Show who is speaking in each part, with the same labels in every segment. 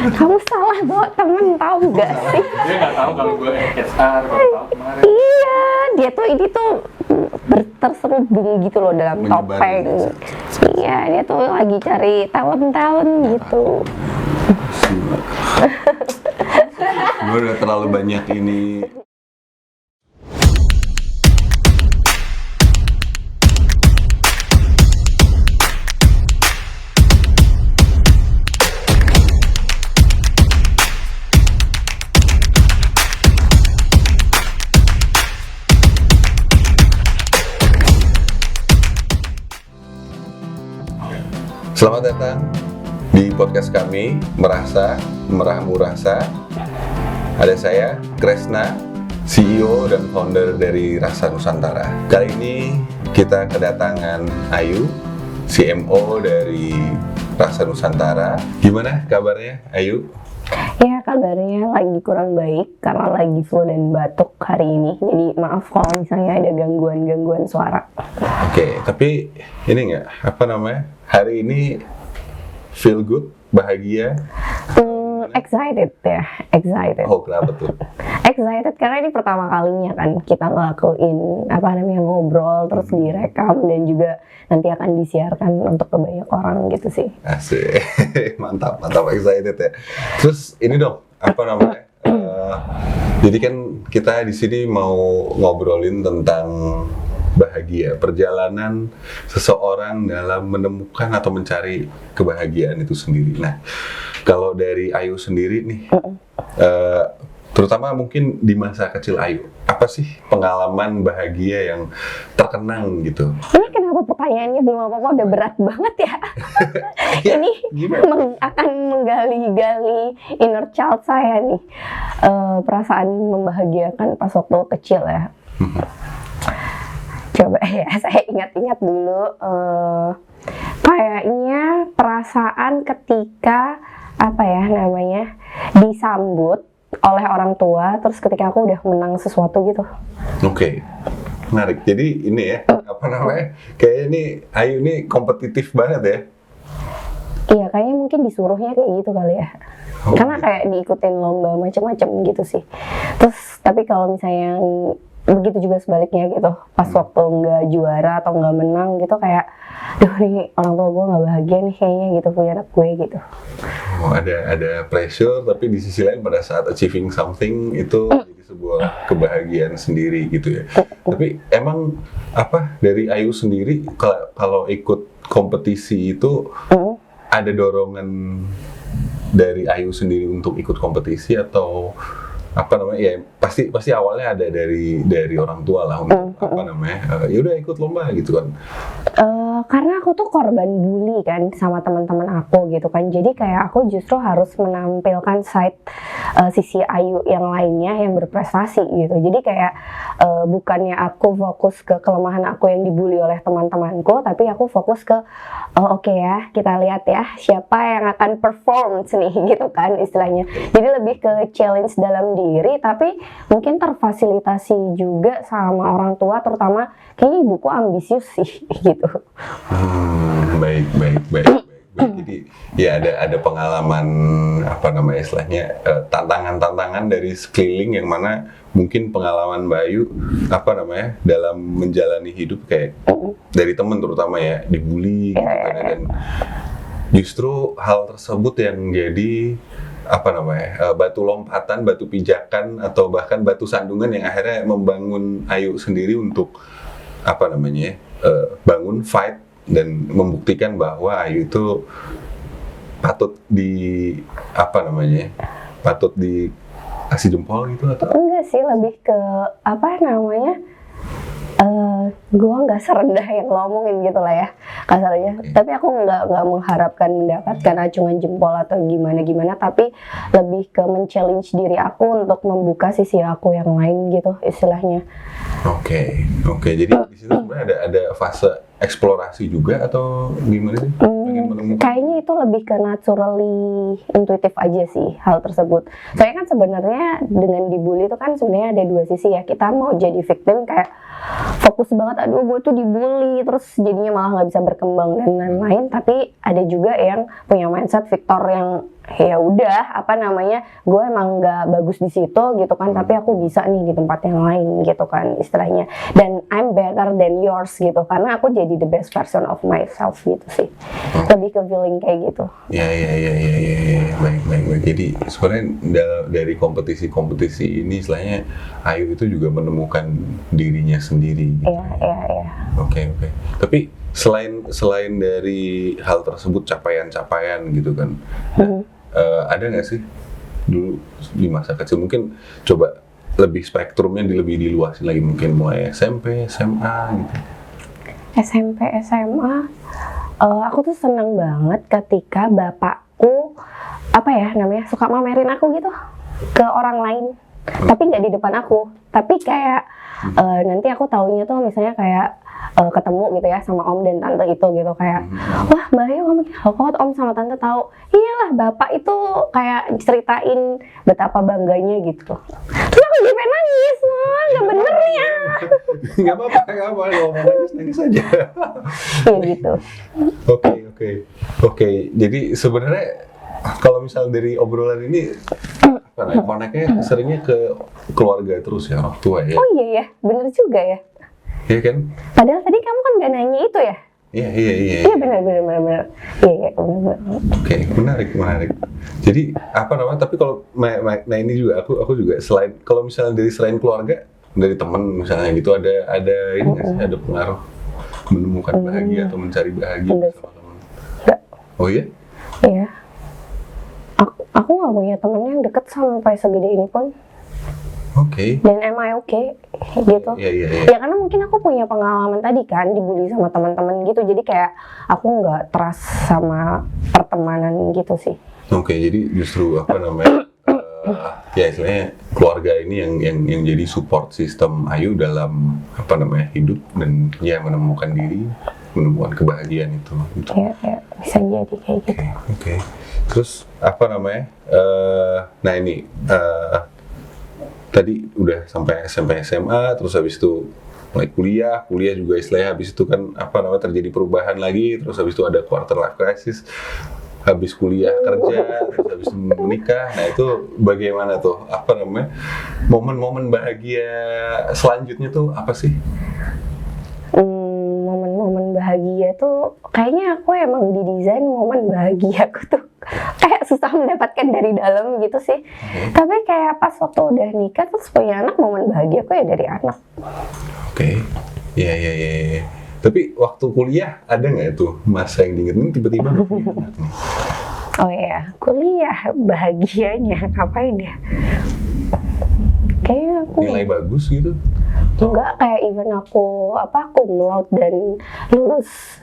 Speaker 1: Kamu salah bawa temen, tahu gak sih?
Speaker 2: Dia nggak tahu kalau gue HR, baru tahu kemarin.
Speaker 1: Iya, dia tuh ini tuh terselubung gitu loh dalam
Speaker 3: Menyebar
Speaker 1: topeng.
Speaker 3: gitu.
Speaker 1: Iya, dia tuh lagi cari talent-talent gitu.
Speaker 3: Gue udah terlalu banyak ini. Selamat datang di podcast kami, Meramu Rasa. Ada saya, Kresna, CEO dan founder dari Rasa Nusantara. Kali ini kita kedatangan Ayu, CMO dari Rasa Nusantara. Gimana kabarnya, Ayu?
Speaker 1: Ya, kabarnya lagi kurang baik karena lagi flu dan batuk hari ini. Jadi maaf kalau misalnya ada gangguan-gangguan suara.
Speaker 3: Oke, tapi ini nggak, hari ini feel good, bahagia?
Speaker 1: Excited ya, excited.
Speaker 3: Oh, kenapa tuh?
Speaker 1: Excited karena ini pertama kalinya kan kita ngelakuin ngobrol terus direkam dan juga nanti akan disiarkan untuk ke banyak orang gitu sih.
Speaker 3: Asik, mantap excited ya. Terus ini dong, jadi kan kita di sini mau ngobrolin tentang bahagia, perjalanan seseorang dalam menemukan atau mencari kebahagiaan itu sendiri. Nah, kalau dari Ayu sendiri nih, terutama mungkin di masa kecil Ayu, apa sih pengalaman bahagia yang terkenang gitu?
Speaker 1: Ini kenapa pertanyaannya belum apa-apa udah berat banget ya?
Speaker 3: Ya,
Speaker 1: Ini
Speaker 3: gimana?
Speaker 1: akan menggali-gali inner child saya nih. Perasaan membahagiakan pas waktu kecil ya. Coba ya, saya ingat-ingat dulu. Kayaknya perasaan ketika disambut oleh orang tua, terus ketika aku udah menang sesuatu gitu.
Speaker 3: Oke, menarik. Jadi ini ya, kayak ini Ayu ini kompetitif banget ya.
Speaker 1: Iya, kayaknya mungkin disuruhnya kayak gitu kali ya. Karena kayak diikutin lomba macam-macam gitu sih. Terus tapi kalau misalnya begitu juga sebaliknya gitu, pas waktu nggak juara atau nggak menang gitu kayak, duh nih orang tua gue nggak bahagia nih kayaknya gitu punya anak gue gitu.
Speaker 3: Oh, ada pressure, tapi di sisi lain pada saat achieving something itu jadi sebuah kebahagiaan sendiri gitu ya. Tapi emang dari Ayu sendiri kalau ikut kompetisi itu ada dorongan dari Ayu sendiri untuk ikut kompetisi atau ya pasti awalnya ada dari orang tua lah untuk yaudah ikut lomba gitu kan.
Speaker 1: Karena aku tuh korban bully kan sama teman-teman aku gitu kan, jadi kayak aku justru harus menampilkan sisi Ayu yang lainnya yang berprestasi gitu. Jadi kayak bukannya aku fokus ke kelemahan aku yang dibully oleh teman-temanku, tapi aku fokus ke oke ya, kita lihat ya siapa yang akan perform nih gitu kan istilahnya. Jadi lebih ke challenge dalam diri, tapi mungkin terfasilitasi juga sama orang tua, terutama kayaknya ibuku ambisius sih gitu.
Speaker 3: Baik. Jadi ya ada pengalaman istilahnya tantangan dari sekeliling yang mana mungkin pengalaman Bayu dalam menjalani hidup kayak dari temen terutama ya dibully gitu kan, dan justru hal tersebut yang jadi batu lompatan, batu pijakan atau bahkan batu sandungan yang akhirnya membangun Ayu sendiri untuk bangun fight dan membuktikan bahwa Ayu itu patut dikasih jempol gitu atau?
Speaker 1: Enggak sih, lebih ke gue nggak serendah yang lo omongin gitu lah ya kasarnya. Tapi aku nggak mengharapkan mendapatkan acungan jempol atau gimana, tapi lebih ke men-challenge diri aku untuk membuka sisi aku yang lain gitu istilahnya.
Speaker 3: Oke. Jadi di situ sebenarnya ada fase eksplorasi juga atau gimana sih?
Speaker 1: Kayaknya itu lebih ke naturally intuitif aja sih hal tersebut. Saya kan sebenarnya dengan dibully itu kan sebenarnya ada dua sisi ya. Kita mau jadi victim kayak fokus banget, aduh gue tuh dibully, terus jadinya malah nggak bisa berkembang dan lain-lain. Tapi ada juga yang punya mindset Victor yang ya udah apa namanya, gue emang nggak bagus di situ gitu kan, tapi aku bisa nih di tempat yang lain gitu kan istilahnya, dan I'm better than yours gitu, karena aku jadi the best version of myself gitu sih. Lebih ke feeling kayak gitu.
Speaker 3: Ya, baik. Jadi sebenarnya dari kompetisi ini, istilahnya Ayu itu juga menemukan dirinya sendiri. Gitu.
Speaker 1: Iya.
Speaker 3: Oke. Tapi selain dari hal tersebut, capaian-capaian gitu kan, ada nggak sih dulu di masa kecil, mungkin coba lebih spektrumnya lebih diluasin lagi, mungkin mulai SMP, SMA gitu.
Speaker 1: SMP, SMA, aku tuh seneng banget ketika bapakku apa ya namanya suka mamerin aku gitu ke orang lain, tapi nggak di depan aku, tapi kayak nanti aku taunya tuh misalnya kayak ketemu gitu ya sama om dan tante itu gitu, kayak wah Mbak Ayu kamu kok om sama tante tahu, iyalah bapak itu kayak ceritain betapa bangganya gitu. Terus aku jadi pengen nangis, nggak bener ya.
Speaker 3: Nggak apa-apa, kalau mau nangis aja.
Speaker 1: Ya gitu.
Speaker 3: Oke. Jadi sebenarnya kalau misal dari obrolan ini, koneknya seringnya ke keluarga terus ya, orang tua ya.
Speaker 1: Oh iya ya, bener juga ya.
Speaker 3: Iya kan?
Speaker 1: Padahal tadi kamu kan gak nanya itu ya?
Speaker 3: Iya.
Speaker 1: Iya benar. Iya benar.
Speaker 3: Oke, menarik. Jadi apa namanya? Tapi kalau nah ini juga aku juga selain kalau misalnya selain keluarga, dari teman misalnya gitu, ada ini nggak sih, ada pengaruh menemukan bahagia atau mencari bahagia sama teman?
Speaker 1: Enggak.
Speaker 3: Oh iya?
Speaker 1: Iya. Aku nggak punya temen yang deket sampai segede ini pun.
Speaker 3: Oke.
Speaker 1: Dan am I okay gitu.
Speaker 3: Iya.
Speaker 1: Ya karena mungkin aku punya pengalaman tadi kan, dibully sama teman-teman gitu, jadi kayak aku nggak trust sama pertemanan gitu sih.
Speaker 3: Oke, jadi justru apa namanya, ya istilahnya keluarga ini yang jadi support sistem Ayu dalam apa namanya hidup dan ya menemukan diri, menemukan kebahagiaan itu. Gitu.
Speaker 1: Ya, bisa jadi kayak gitu.
Speaker 3: Oke. Terus apa namanya? Nah ini tadi udah sampai SMP SMA, terus habis itu mulai kuliah juga istilahnya habis itu kan apa namanya terjadi perubahan lagi, terus habis itu ada quarter life crisis, habis kuliah kerja, terus habis itu menikah. Nah itu bagaimana tuh apa namanya momen-momen bahagia selanjutnya tuh apa sih?
Speaker 1: Momen-momen bahagia tuh kayaknya aku emang didesain momen bahagia aku tuh kayak susah mendapatkan dari dalam gitu sih. Tapi kayak pas waktu udah nikah terus punya anak, momen bahagia aku ya dari anak.
Speaker 3: Oke. Iya. Tapi waktu kuliah ada nggak tuh masa yang diingetin tiba-tiba punya anak nih?
Speaker 1: Oh iya, kuliah bahagianya ngapain ya? Kayaknya aku
Speaker 3: Nilai bagus gitu?
Speaker 1: enggak, kayak even aku cum laude dan lulus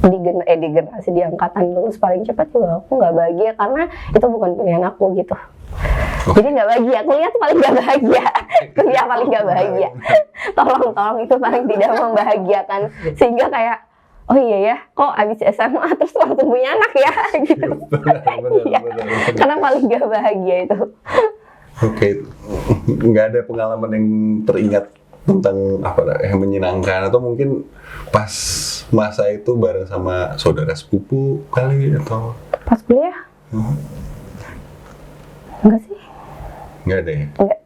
Speaker 1: di generasi di angkatan lulus paling cepat juga aku nggak bahagia karena itu bukan pilihan aku gitu. Jadi nggak bahagia, kuliah tuh paling nggak bahagia, kuliah paling nggak bahagia. Tolong itu paling tidak membahagiakan, sehingga kayak oh iya ya, kok abis SMA terus langsung punya anak ya gitu. Benar. Karena paling nggak bahagia itu.
Speaker 3: Oke, nggak ada pengalaman yang teringat tentang apa yang menyenangkan atau mungkin pas masa itu bareng sama saudara sepupu kali atau
Speaker 1: pas kuliah? Enggak sih.
Speaker 3: Nggak ada ya?
Speaker 1: Enggak.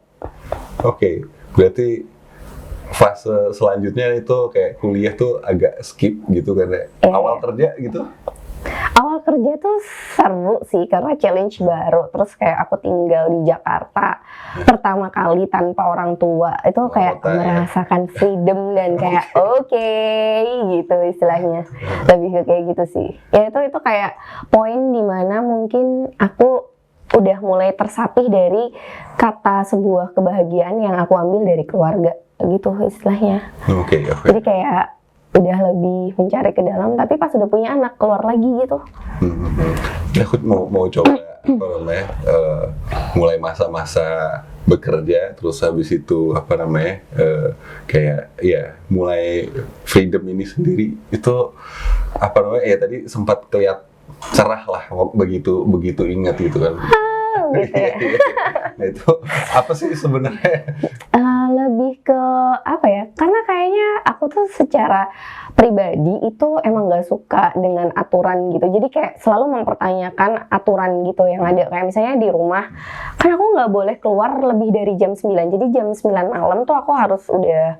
Speaker 3: Oke, berarti fase selanjutnya itu kayak kuliah tuh agak skip gitu karena awal kerja gitu?
Speaker 1: Awal kerja tuh seru sih karena challenge baru, terus kayak aku tinggal di Jakarta pertama kali tanpa orang tua, itu kayak merasakan freedom dan kayak oke, gitu istilahnya, lebih ke kayak gitu sih. Ya itu kayak poin dimana mungkin aku udah mulai tersapih dari kata sebuah kebahagiaan yang aku ambil dari keluarga gitu istilahnya.
Speaker 3: Oke.
Speaker 1: Jadi kayak udah lebih mencari ke dalam, tapi pas udah punya anak keluar lagi gitu.
Speaker 3: Aku mau coba apa namanya mulai masa-masa bekerja, terus habis itu apa namanya kayak ya mulai freedom ini sendiri itu apa namanya ya tadi sempat kelihatan cerah lah begitu ingat gitu kan.
Speaker 1: Gitu ya.
Speaker 3: Nah, itu apa sih sebenarnya?
Speaker 1: Lebih ke apa ya, karena kayaknya aku tuh secara pribadi itu emang gak suka dengan aturan gitu. Jadi kayak selalu mempertanyakan aturan gitu yang ada. Kayak misalnya di rumah, kan aku gak boleh keluar lebih dari jam 9. Jadi jam 9 malam tuh aku harus udah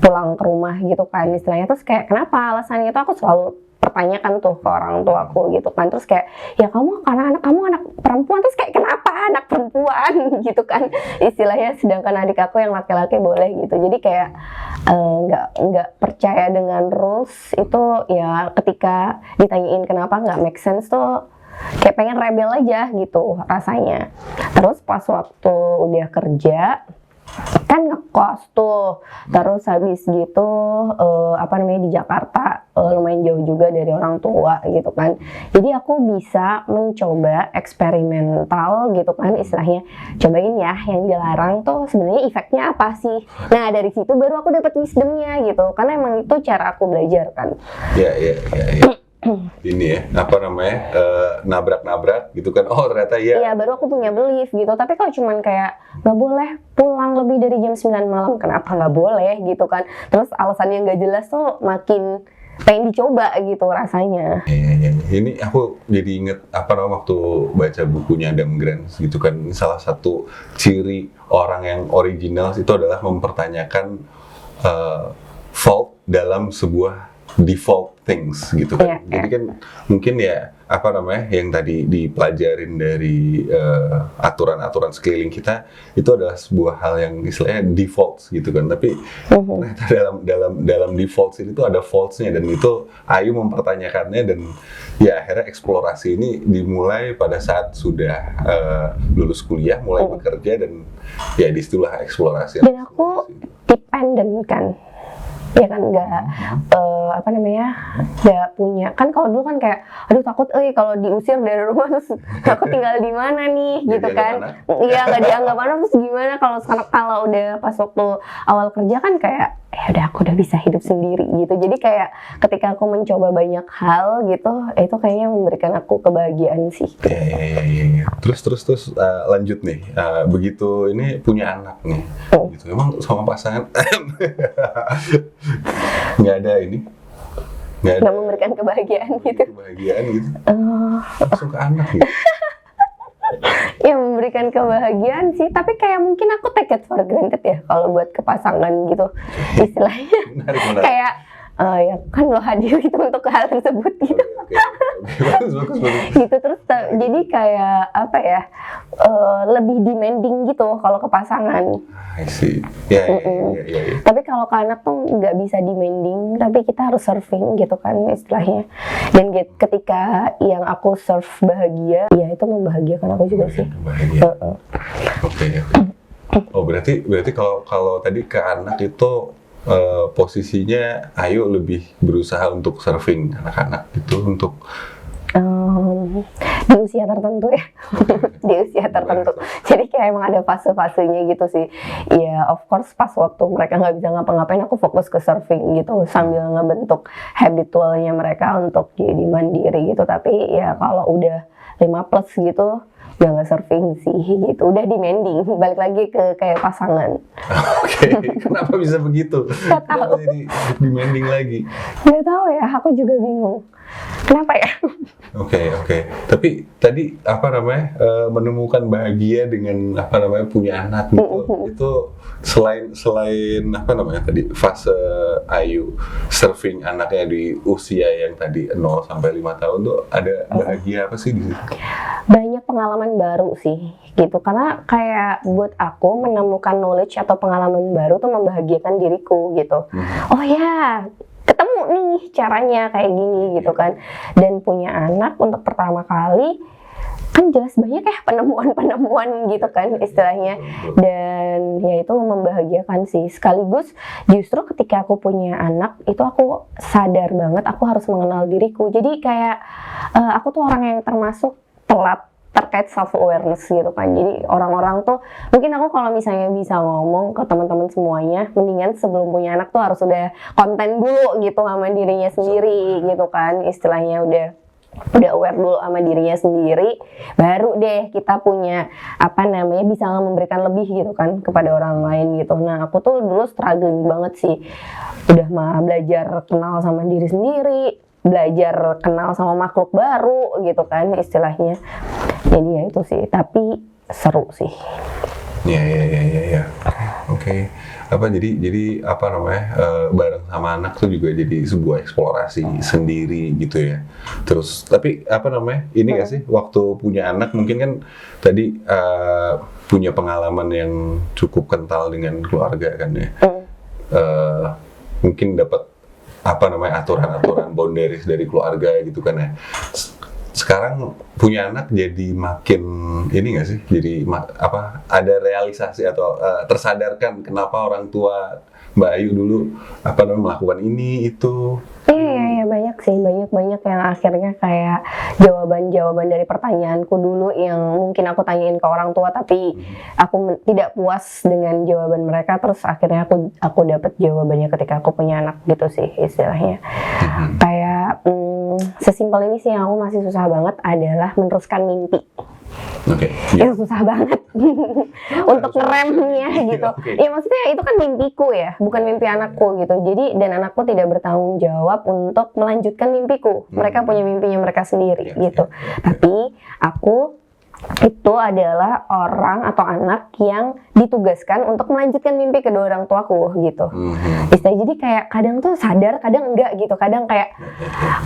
Speaker 1: pulang ke rumah gitu kan istilahnya. Terus kayak kenapa alasannya itu aku selalu pertanyakan tuh ke orang tua aku gitu kan. Terus kayak ya kamu karena kamu anak perempuan, terus kayak kenapa anak perempuan gitu kan istilahnya, sedangkan adik aku yang laki-laki boleh gitu. Jadi kayak nggak percaya dengan rules itu ya, ketika ditanyain kenapa nggak make sense tuh kayak pengen rebel aja gitu rasanya. Terus pas waktu udah kerja kan ngekos tuh, terus habis gitu di Jakarta, lumayan jauh juga dari orang tua gitu kan. Jadi aku bisa mencoba eksperimental gitu kan istilahnya, cobain ya yang dilarang tuh sebenarnya efeknya apa sih. Nah dari situ baru aku dapat wisdomnya gitu, karena emang itu cara aku belajar kan.
Speaker 3: Ya. Ini ya, nabrak-nabrak gitu kan. Oh ternyata ya.
Speaker 1: Iya, baru aku punya belief gitu. Tapi kalau cuman kayak nggak boleh pulang lebih dari jam 9 malam, kenapa nggak boleh gitu kan. Terus alasan yang nggak jelas tuh makin pengen dicoba gitu rasanya.
Speaker 3: Iya. Ini aku jadi inget waktu baca bukunya Adam Grant gitu kan. Salah satu ciri orang yang original itu adalah mempertanyakan fault dalam sebuah default things gitu kan. Jadi kan mungkin ya yang tadi dipelajarin dari aturan-aturan sekeliling kita itu adalah sebuah hal yang istilahnya default gitu kan. Tapi ternyata dalam default itu ada faults-nya, dan itu Ayu mempertanyakannya, dan ya akhirnya eksplorasi ini dimulai pada saat sudah lulus kuliah, mulai bekerja, dan ya disitulah eksplorasi.
Speaker 1: Dan aku dependent kan. Ya kan nggak punya kan. Kalau dulu kan kayak aduh takut kalau diusir dari rumah terus aku tinggal di mana nih gitu kan. Iya, nggak dianggap anak, terus gimana kalau udah pas waktu awal kerja kan kayak ya udah aku udah bisa hidup sendiri gitu. Jadi kayak ketika aku mencoba banyak hal gitu, itu kayaknya memberikan aku kebahagiaan sih.
Speaker 3: Iya. Terus lanjut nih, begitu ini punya anak nih, gitu. Emang sama pasangan nggak ada
Speaker 1: memberikan kebahagiaan gitu.
Speaker 3: Langsung ke anak gitu.
Speaker 1: Ya memberikan kebahagiaan sih, tapi kayak mungkin aku take it for granted ya kalau buat ke pasangan gitu istilahnya.
Speaker 3: Menarik.
Speaker 1: Kayak ya kan lo hadir gitu untuk hal tersebut gitu.
Speaker 3: Bagus.
Speaker 1: Gitu terus jadi kayak lebih demanding gitu kalau ke pasangan.
Speaker 3: I see. Ya.
Speaker 1: Tapi kalau ke anak tuh nggak bisa demanding, tapi kita harus serving gitu kan istilahnya. Dan ketika yang aku serve bahagia, ya itu membahagiakan aku juga sih.
Speaker 3: Oke. Oh berarti kalau tadi ke anak itu posisinya Ayu lebih berusaha untuk serving anak-anak itu untuk
Speaker 1: di usia tertentu ya. Di usia tertentu. Jadi kayak emang ada fase-fasenya gitu sih. Ya of course pas waktu mereka nggak bisa ngapa-ngapain, aku fokus ke serving gitu sambil ngebentuk habitualnya mereka untuk jadi mandiri gitu. Tapi ya kalau udah 5+ gitu udah nggak serving sih gitu, udah demanding, balik lagi ke kayak pasangan.
Speaker 3: Oke. Kenapa bisa begitu?
Speaker 1: Nggak tahu.
Speaker 3: Jadi demanding lagi.
Speaker 1: Nggak tahu ya, aku juga bingung. Kenapa ya?
Speaker 3: Oke. Tapi tadi menemukan bahagia dengan punya anak gitu. Itu selain tadi fase Ayu serving anaknya di usia yang tadi 0 sampai 5 tahun tuh ada bahagia apa sih di situ?
Speaker 1: Banyak pengalaman baru sih gitu, karena kayak buat aku menemukan knowledge atau pengalaman baru tuh membahagiakan diriku gitu. Oh ya, ketemu nih caranya kayak gini gitu kan. Dan punya anak untuk pertama kali kan jelas banyak ya penemuan gitu kan istilahnya. Dan ya itu membahagiakan sih. Sekaligus justru ketika aku punya anak itu aku sadar banget aku harus mengenal diriku. Jadi kayak aku tuh orang yang termasuk telat terkait self awareness gitu kan. Jadi orang-orang tuh mungkin aku kalau misalnya bisa ngomong ke teman-teman semuanya, mendingan sebelum punya anak tuh harus udah konten dulu gitu sama dirinya sendiri gitu kan, istilahnya udah udah aware dulu sama dirinya sendiri, baru deh kita punya bisa memberikan lebih gitu kan kepada orang lain gitu. Nah aku tuh dulu struggling banget sih, udah mah belajar kenal sama diri sendiri, belajar kenal sama makhluk baru gitu kan istilahnya. Jadi ya itu sih, tapi seru sih.
Speaker 3: Ya. Oke. Jadi apa namanya, bareng sama anak tuh juga jadi sebuah eksplorasi sendiri gitu ya. Terus tapi apa namanya, ini nggak sih waktu punya anak mungkin kan tadi punya pengalaman yang cukup kental dengan keluarga kan ya. Mungkin dapat apa namanya aturan-aturan boundaries dari keluarga gitu kan ya. Sekarang punya anak jadi makin ini nggak sih? Jadi ada realisasi atau tersadarkan kenapa orang tua Mbak Ayu dulu melakukan ini itu?
Speaker 1: Iya banyak sih, banyak yang akhirnya kayak jawaban dari pertanyaanku dulu yang mungkin aku tanyain ke orang tua tapi aku tidak puas dengan jawaban mereka, terus akhirnya aku dapat jawabannya ketika aku punya anak gitu sih istilahnya. Kayak sesimpel ini sih yang aku masih susah banget adalah meneruskan mimpi.
Speaker 3: Oke.
Speaker 1: Itu susah banget untuk ngeremnya gitu. Ya maksudnya itu kan mimpiku ya, bukan mimpi anakku gitu. Jadi dan anakku tidak bertanggung jawab untuk melanjutkan mimpiku. Mereka punya mimpinya mereka sendiri gitu. Tapi aku itu adalah orang atau anak yang ditugaskan untuk melanjutkan mimpi kedua orang tuaku gitu. Jadi kayak kadang tuh sadar, kadang enggak gitu. Kadang kayak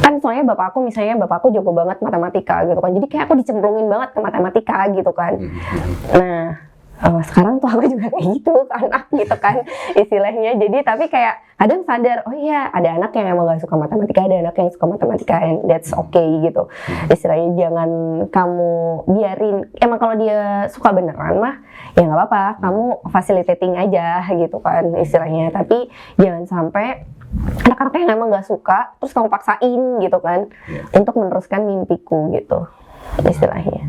Speaker 1: kan soalnya bapakku jago banget matematika gitu kan. Jadi kayak aku dicemplungin banget ke matematika gitu kan. Nah, sekarang tuh aku juga kayak gitu ke anak gitu kan istilahnya. Jadi tapi kayak kadang sadar, oh iya ada anak yang emang gak suka matematika, ada anak yang suka matematika, and that's okay gitu. Istilahnya jangan kamu biarin, emang kalau dia suka beneran mah ya nggak apa-apa, kamu facilitating aja gitu kan istilahnya. Tapi jangan sampai anak-anak yang emang gak suka terus kamu paksain gitu kan untuk meneruskan mimpiku gitu istilahnya.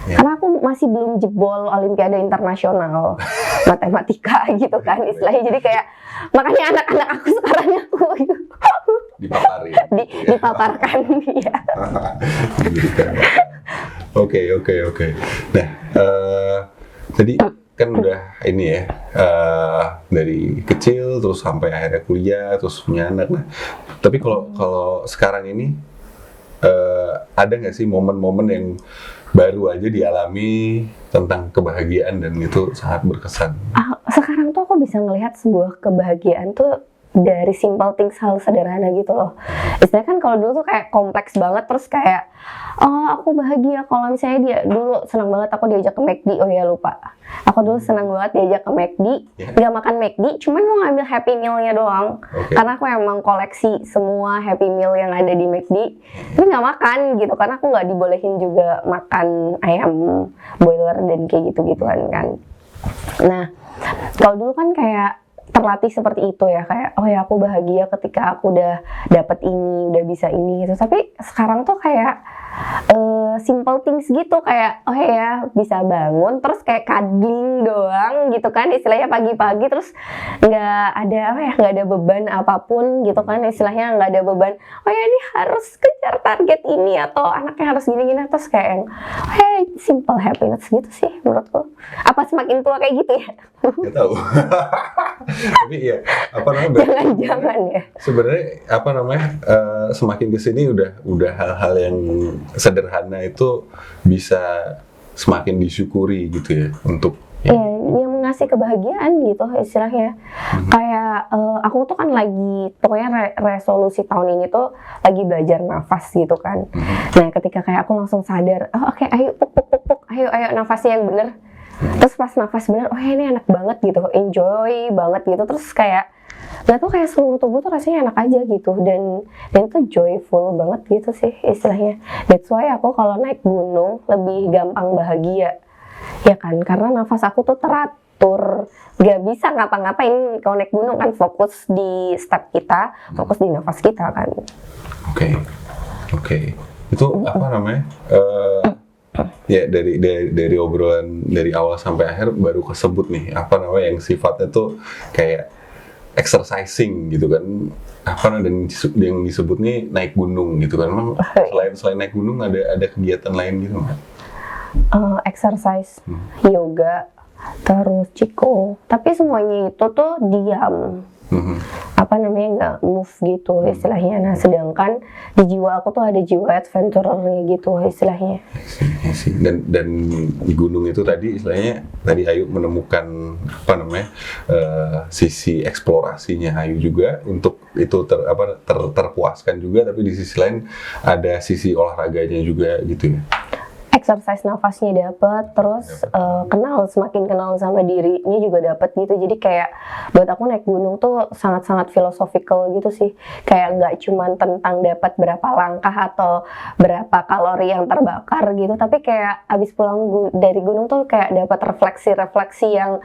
Speaker 1: Karena aku masih belum jebol Olimpiade Internasional matematika gitu kan istilahnya. Jadi kayak makanya anak-anak aku sekarang aku
Speaker 3: dipaparin.
Speaker 1: Dipaparkan ya.
Speaker 3: Oke. Nah, tadi kan udah ini ya, dari kecil terus sampai akhirnya kuliah terus punya anak. Nah, tapi kalau sekarang ini ada nggak sih momen-momen yang baru aja dialami tentang kebahagiaan dan itu sangat berkesan?
Speaker 1: Sekarang tuh aku bisa ngelihat sebuah kebahagiaan tuh dari simple things, hal sederhana gitu loh. Istilahnya kan kalau dulu tuh kayak kompleks banget, terus kayak aku bahagia kalau misalnya dia dulu senang banget aku diajak ke McD. Oh ya lupa, aku dulu senang banget diajak ke McD, nggak makan McD, cuman mau ngambil Happy Meal-nya doang. Karena aku emang koleksi semua Happy Meal yang ada di McD, tapi nggak makan gitu karena aku nggak dibolehin juga makan ayam boiler dan kayak gitu-gituan kan. Nah kalau dulu kan kayak terlatih seperti itu ya, kayak oh ya aku bahagia ketika aku udah dapet ini, udah bisa ini gitu. Tapi sekarang tuh kayak simple things gitu, kayak oh ya bisa bangun terus kayak cuddling doang gitu kan istilahnya pagi-pagi, terus nggak ada beban apapun gitu kan istilahnya, nggak ada beban oh ya ini harus kejar target ini atau anaknya harus gini-gini, terus kayak yang oh ya simple happiness gitu sih menurutku. Apa semakin tua kayak gitu ya?
Speaker 3: Nggak tahu. Tapi ya
Speaker 1: jangan ya.
Speaker 3: Sebenarnya semakin kesini udah hal-hal yang sederhana itu bisa semakin disyukuri gitu ya untuk
Speaker 1: yang mengasih kebahagiaan gitu istilahnya. Kayak aku tuh kan lagi pokoknya resolusi tahun ini tuh lagi belajar nafas gitu kan. Nah ketika kayak aku langsung sadar, oke, ayo puk, ayo nafasnya yang bener. Terus pas nafas bener, oh ini enak banget gitu, enjoy banget gitu. Terus kayak gak tau, kayak seluruh tubuh tuh rasanya enak aja gitu, dan itu joyful banget gitu sih istilahnya. That's why aku kalau naik gunung lebih gampang bahagia ya kan, karena nafas aku tuh teratur, gak bisa ngapa-ngapain. Kalau naik gunung kan fokus di step kita, fokus di nafas kita kan.
Speaker 3: Oke. Itu apa namanya? Ya dari obrolan dari awal sampai akhir baru kesebut nih yang sifatnya tuh kayak exercising gitu kan, yang disebutnya naik gunung gitu kan. Emang selain naik gunung ada kegiatan lain gitu nggak?
Speaker 1: Exercise, yoga, terus Qigong. Tapi semuanya itu tuh diam. Nggak move gitu istilahnya. Nah, sedangkan di jiwa aku tuh ada jiwa adventurer-nya gitu istilahnya.
Speaker 3: Dan di gunung itu tadi istilahnya Ayu menemukan sisi eksplorasinya Ayu juga untuk itu terpuaskan juga, tapi di sisi lain ada sisi olahraganya juga gitu ya.
Speaker 1: Exercise nafasnya dapat, terus semakin kenal sama dirinya juga dapat gitu. Jadi kayak buat aku naik gunung tuh sangat-sangat philosophical gitu sih. Kayak nggak cuman tentang dapat berapa langkah atau berapa kalori yang terbakar gitu, tapi kayak abis pulang dari gunung tuh kayak dapat refleksi yang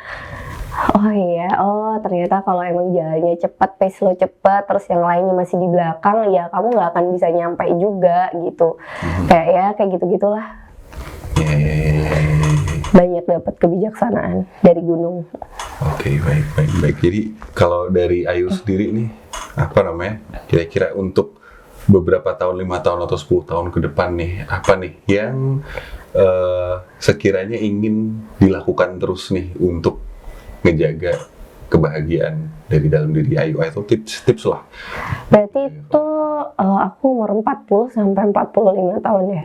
Speaker 1: ternyata kalau emang jalannya cepat, pace lo cepat, terus yang lainnya masih di belakang, ya kamu nggak akan bisa nyampe juga gitu. Kayak gitu-gitulah. Banyak dapat kebijaksanaan dari gunung.
Speaker 3: Oke, baik. Jadi kalau dari Ayu sendiri nih, kira-kira untuk beberapa tahun, 5 tahun atau 10 tahun ke depan nih, apa nih yang sekiranya ingin dilakukan terus nih untuk ngejaga kebahagiaan dari dalam diri Ayu, atau tips lah.
Speaker 1: Berarti itu aku umur 40 sampai 45 tahun ya.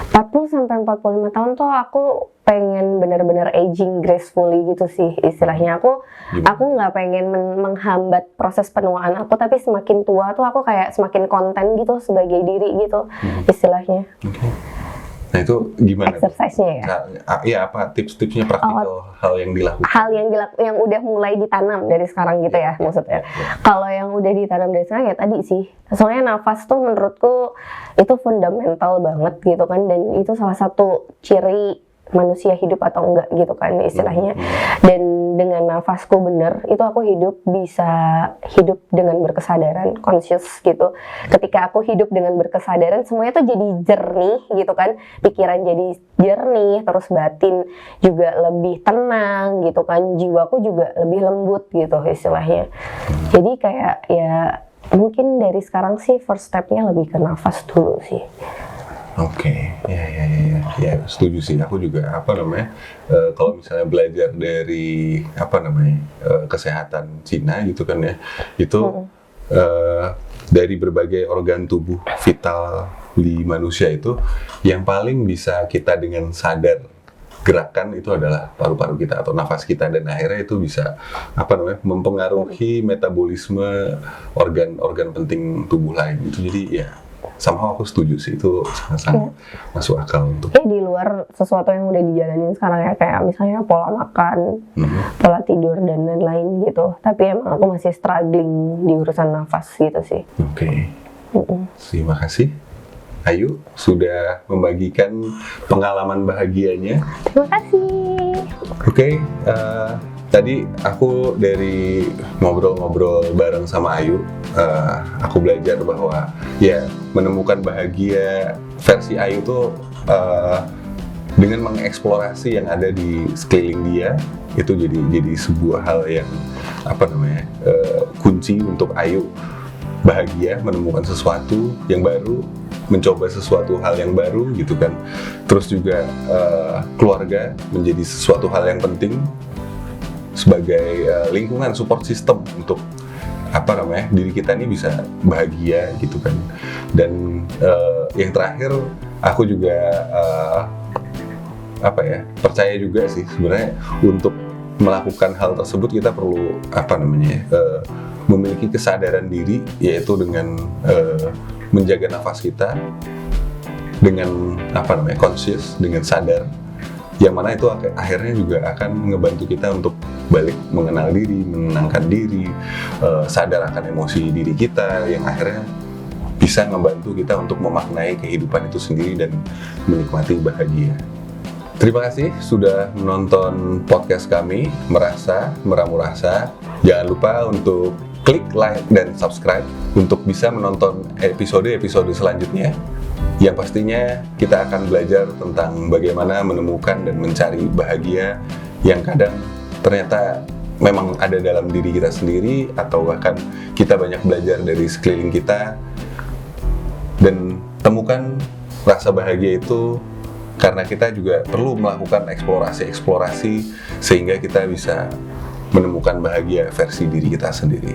Speaker 1: 40 sampai 45 tahun tuh aku pengen benar-benar aging gracefully gitu sih istilahnya. Aku nggak pengen menghambat proses penuaan aku, tapi semakin tua tuh aku kayak semakin konten gitu sebagai diri gitu istilahnya.
Speaker 3: Nah itu gimana?
Speaker 1: Exercise-nya ya?
Speaker 3: Iya, apa tips-tipsnya praktikal hal yang dilakukan?
Speaker 1: Hal yang udah mulai ditanam dari sekarang gitu ya maksudnya. Kalau yang udah ditanam dari sekarang ya tadi sih. Soalnya nafas tuh menurutku itu fundamental banget gitu kan, dan itu salah satu ciri manusia hidup atau enggak gitu kan istilahnya. Dan dengan nafasku bener, itu aku bisa hidup dengan berkesadaran, conscious gitu. Ketika aku hidup dengan berkesadaran, semuanya tuh jadi jernih gitu kan. Pikiran jadi jernih, terus batin juga lebih tenang gitu kan. Jiwaku juga lebih lembut gitu istilahnya. Jadi kayak ya mungkin dari sekarang sih first step-nya lebih ke nafas dulu sih.
Speaker 3: Oke, ya setuju sih. Aku juga kalau misalnya belajar dari kesehatan Cina gitu kan ya, itu dari berbagai organ tubuh vital di manusia itu yang paling bisa kita dengan sadar gerakan itu adalah paru-paru kita atau nafas kita, dan akhirnya itu bisa mempengaruhi metabolisme organ-organ penting tubuh lain itu. Jadi ya somehow aku setuju sih, itu sangat masuk akal untuk
Speaker 1: di luar sesuatu yang udah dijalanin sekarang ya, kayak misalnya pola makan, pola tidur dan lain-lain gitu. Tapi emang aku masih struggling di urusan nafas gitu sih.
Speaker 3: Oke. Terima kasih Ayu sudah membagikan pengalaman bahagianya.
Speaker 1: Terima kasih.
Speaker 3: Oke, tadi aku dari ngobrol-ngobrol bareng sama Ayu, aku belajar bahwa ya menemukan bahagia versi Ayu tuh dengan mengeksplorasi yang ada di sekeliling dia, itu jadi sebuah hal yang kunci untuk Ayu bahagia, menemukan sesuatu yang baru, mencoba sesuatu hal yang baru gitu kan. Terus juga keluarga menjadi sesuatu hal yang penting sebagai lingkungan support system untuk diri kita ini bisa bahagia gitu kan. Dan yang terakhir aku juga percaya juga sih sebenarnya untuk melakukan hal tersebut kita perlu memiliki kesadaran diri, yaitu dengan menjaga nafas kita dengan conscious, dengan sadar, yang mana itu akhirnya juga akan ngebantu kita untuk balik mengenal diri, menenangkan diri, sadar akan emosi diri kita, yang akhirnya bisa ngebantu kita untuk memaknai kehidupan itu sendiri dan menikmati bahagia. Terima kasih sudah menonton podcast kami, Merasa Meramu Rasa. Jangan lupa untuk klik like dan subscribe untuk bisa menonton episode-episode selanjutnya, yang pastinya kita akan belajar tentang bagaimana menemukan dan mencari bahagia yang kadang ternyata memang ada dalam diri kita sendiri, atau bahkan kita banyak belajar dari sekeliling kita, dan temukan rasa bahagia itu karena kita juga perlu melakukan eksplorasi sehingga kita bisa menemukan bahagia versi diri kita sendiri.